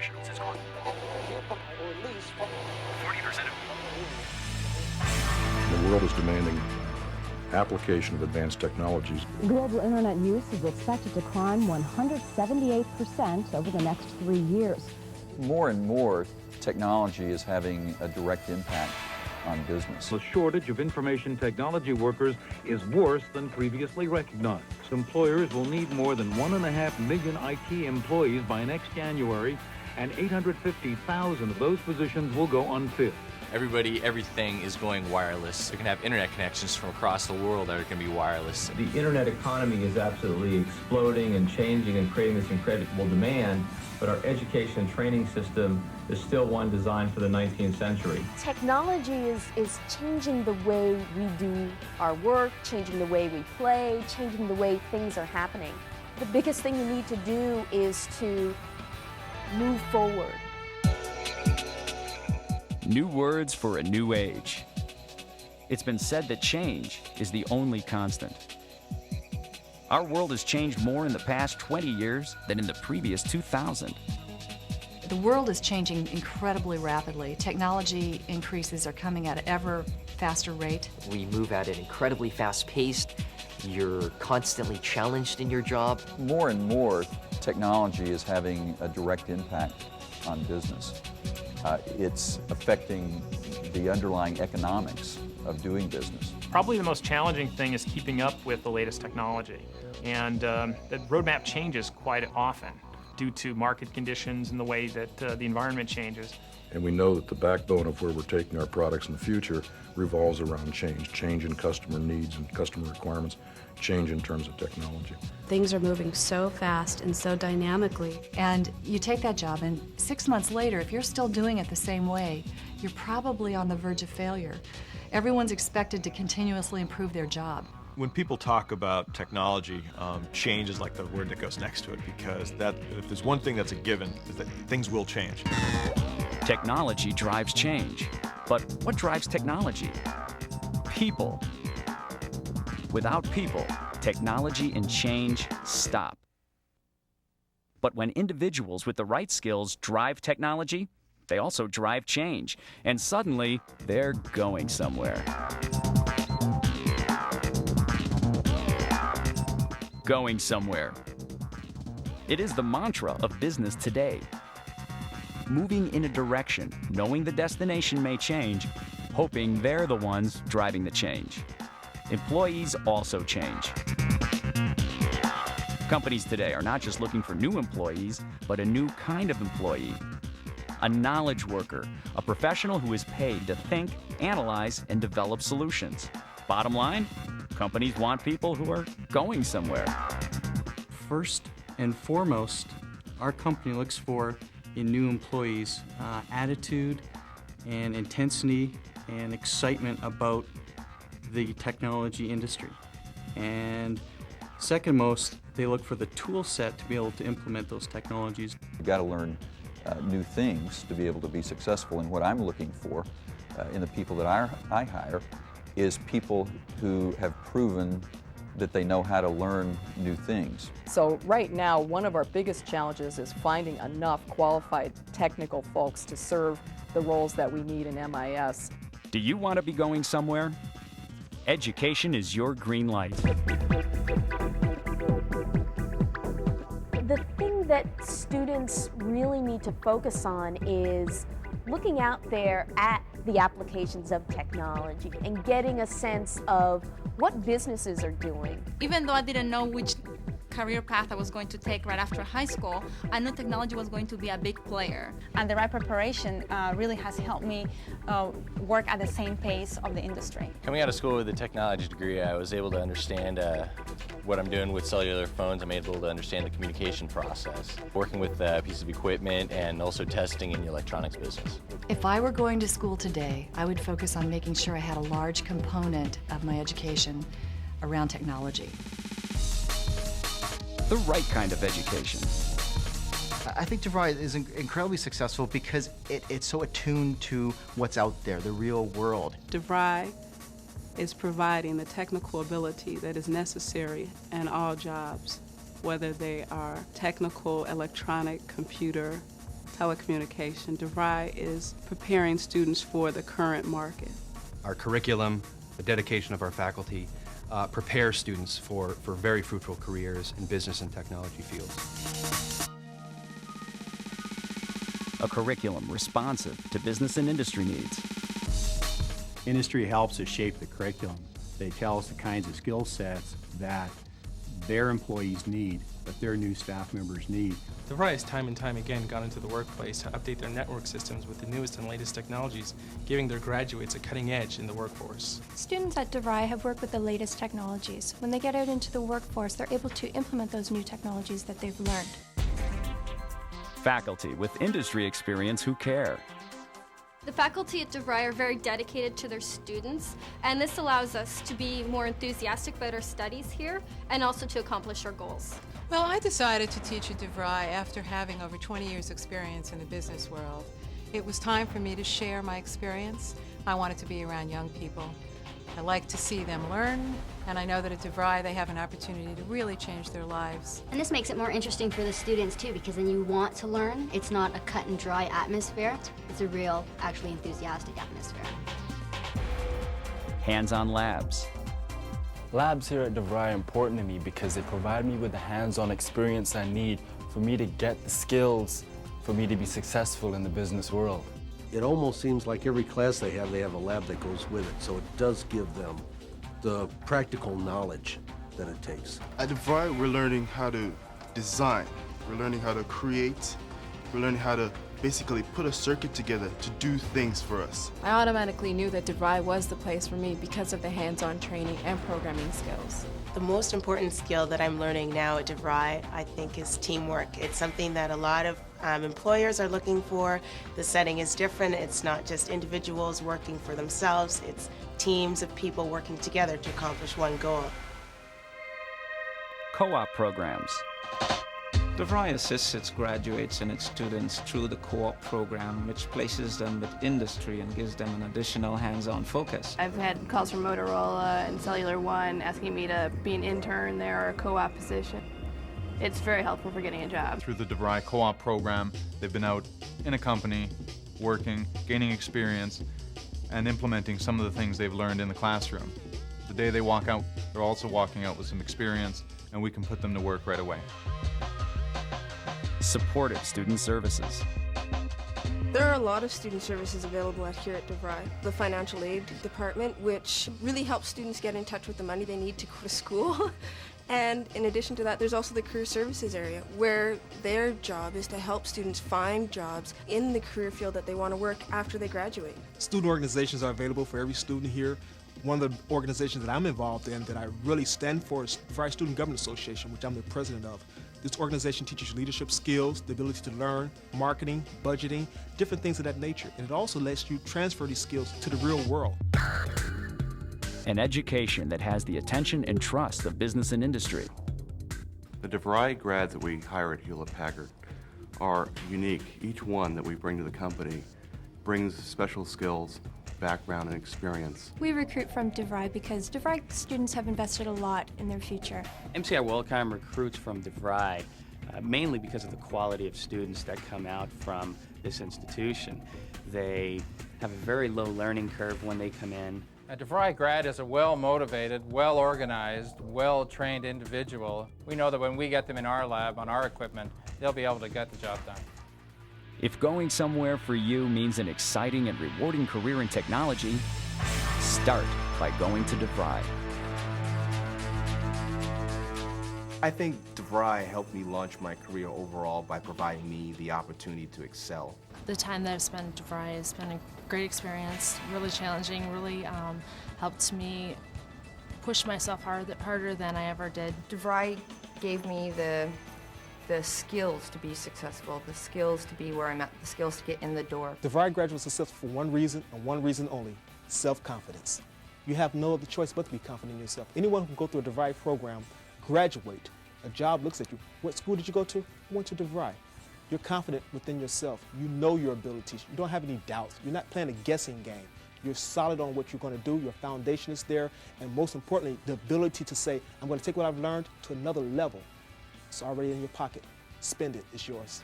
professionals is gone. 40% of The world is demanding application of advanced technologies. Global internet use is expected to climb 178% over the next 3 years. More and more, technology is having a direct impact on business. The shortage of information technology workers is worse than previously recognized. Employers will need more than 1.5 million IT employees by next January, and 850,000 of those positions will go unfilled. Everything is going wireless. They're going to have internet connections from across the world that are going to be wireless. The internet economy is absolutely exploding and changing and creating this incredible demand, but our education and training system is still one designed for the 19th century. Technology is changing the way we do our work, changing the way we play, changing the way things are happening. The biggest thing you need to do is to move forward. New words for a new age. It's been said that change is the only constant. Our world has changed more in the past 20 years than in the previous 2,000. The world is changing incredibly rapidly. Technology increases are coming at an ever faster rate. We move at an incredibly fast pace. You're constantly challenged in your job. More and more, technology is having a direct impact on business. It's affecting the underlying economics of doing business. Probably the most challenging thing is keeping up with the latest technology. And the roadmap changes quite often due to market conditions and the way that the environment changes. And we know that the backbone of where we're taking our products in the future revolves around change in customer needs and customer requirements, change in terms of technology. Things are moving so fast and so dynamically. And you take that job, and 6 months later, if you're still doing it the same way, you're probably on the verge of failure. Everyone's expected to continuously improve their job. When people talk about technology, change is like the word that goes next to it, because if there's one thing that's a given, is that things will change. Technology drives change. But what drives technology? People. Without people, technology and change stop. But when individuals with the right skills drive technology, they also drive change. And suddenly, they're going somewhere. Going somewhere. It is the mantra of business today. Moving in a direction, knowing the destination may change, hoping they're the ones driving the change. Employees also change. Companies today are not just looking for new employees, but a new kind of employee. A knowledge worker, a professional who is paid to think, analyze, and develop solutions. Bottom line, companies want people who are going somewhere. First and foremost, our company looks for in new employees attitude and intensity and excitement about the technology industry. And second most, they look for the tool set to be able to implement those technologies. You've got to learn new things to be able to be successful. And what I'm looking for in the people that I hire is people who have proven that they know how to learn new things. So right now, one of our biggest challenges is finding enough qualified technical folks to serve the roles that we need in MIS. Do you want to be going somewhere? Education is your green light. The thing that students really need to focus on is looking out there at the applications of technology and getting a sense of what businesses are doing. Even though I didn't know which career path I was going to take right after high school, I knew technology was going to be a big player. And the right preparation really has helped me work at the same pace of the industry. Coming out of school with a technology degree, I was able to understand what I'm doing with cellular phones. I'm able to understand the communication process, working with pieces of equipment and also testing in the electronics business. If I were going to school today, I would focus on making sure I had a large component of my education around technology. The right kind of education. I think DeVry is incredibly successful because it's so attuned to what's out there, the real world. DeVry is providing the technical ability that is necessary in all jobs, whether they are technical, electronic, computer, telecommunication. DeVry is preparing students for the current market. Our curriculum, the dedication of our faculty, prepare students for very fruitful careers in business and technology fields. A curriculum responsive to business and industry needs. Industry helps us shape the curriculum. They tell us the kinds of skill sets that their employees need, that their new staff members need. DeVry has time and time again gone into the workplace to update their network systems with the newest and latest technologies, giving their graduates a cutting edge in the workforce. Students at DeVry have worked with the latest technologies. When they get out into the workforce, they're able to implement those new technologies that they've learned. Faculty with industry experience who care. The faculty at DeVry are very dedicated to their students, and this allows us to be more enthusiastic about our studies here and also to accomplish our goals. Well, I decided to teach at DeVry after having over 20 years' experience in the business world. It was time for me to share my experience. I wanted to be around young people. I like to see them learn, and I know that at DeVry they have an opportunity to really change their lives. And this makes it more interesting for the students too, because then you want to learn. It's not a cut and dry atmosphere. It's a real, actually enthusiastic atmosphere. Hands-on labs. Labs here at DeVry are important to me because they provide me with the hands-on experience I need for me to get the skills for me to be successful in the business world. It almost seems like every class they have a lab that goes with it, so it does give them the practical knowledge that it takes. At DeVry, we're learning how to design, we're learning how to create, we're learning how to basically put a circuit together to do things for us. I automatically knew that DeVry was the place for me because of the hands-on training and programming skills. The most important skill that I'm learning now at DeVry, I think, is teamwork. It's something that a lot of employers are looking for. The setting is different. It's not just individuals working for themselves. It's teams of people working together to accomplish one goal. Co-op programs. DeVry assists its graduates and its students through the co-op program, which places them with industry and gives them an additional hands-on focus. I've had calls from Motorola and Cellular One asking me to be an intern there or a co-op position. It's very helpful for getting a job. Through the DeVry co-op program, they've been out in a company, working, gaining experience, and implementing some of the things they've learned in the classroom. The day they walk out, they're also walking out with some experience, and we can put them to work right away. Supportive student services. There are a lot of student services available here at DeVry. The financial aid department, which really helps students get in touch with the money they need to go to school. And in addition to that, there's also the career services area, where their job is to help students find jobs in the career field that they want to work after they graduate. Student organizations are available for every student here. One of the organizations that I'm involved in that I really stand for is DeVry Student Government Association, which I'm the president of. This organization teaches leadership skills, the ability to learn, marketing, budgeting, different things of that nature. And it also lets you transfer these skills to the real world. An education that has the attention and trust of business and industry. The DeVry grads that we hire at Hewlett-Packard are unique. Each one that we bring to the company brings special skills, background, and experience. We recruit from DeVry because DeVry students have invested a lot in their future. MCI Welcome recruits from DeVry mainly because of the quality of students that come out from this institution. They have a very low learning curve when they come in. A DeVry grad is a well-motivated, well-organized, well-trained individual. We know that when we get them in our lab on our equipment, they'll be able to get the job done. If going somewhere for you means an exciting and rewarding career in technology, start by going to DeVry. I think DeVry helped me launch my career overall by providing me the opportunity to excel. The time that I've spent at DeVry has been a great experience, really challenging, really helped me push myself harder than I ever did. DeVry gave me the skills to be successful, the skills to be where I'm at, the skills to get in the door. DeVry graduates are successful for one reason and one reason only: self-confidence. You have no other choice but to be confident in yourself. Anyone who can go through a DeVry program, graduate, a job looks at you. What school did you go to? I went to DeVry. You're confident within yourself. You know your abilities. You don't have any doubts. You're not playing a guessing game. You're solid on what you're going to do. Your foundation is there. And most importantly, the ability to say, I'm going to take what I've learned to another level. It's already in your pocket. Spend it. It's yours.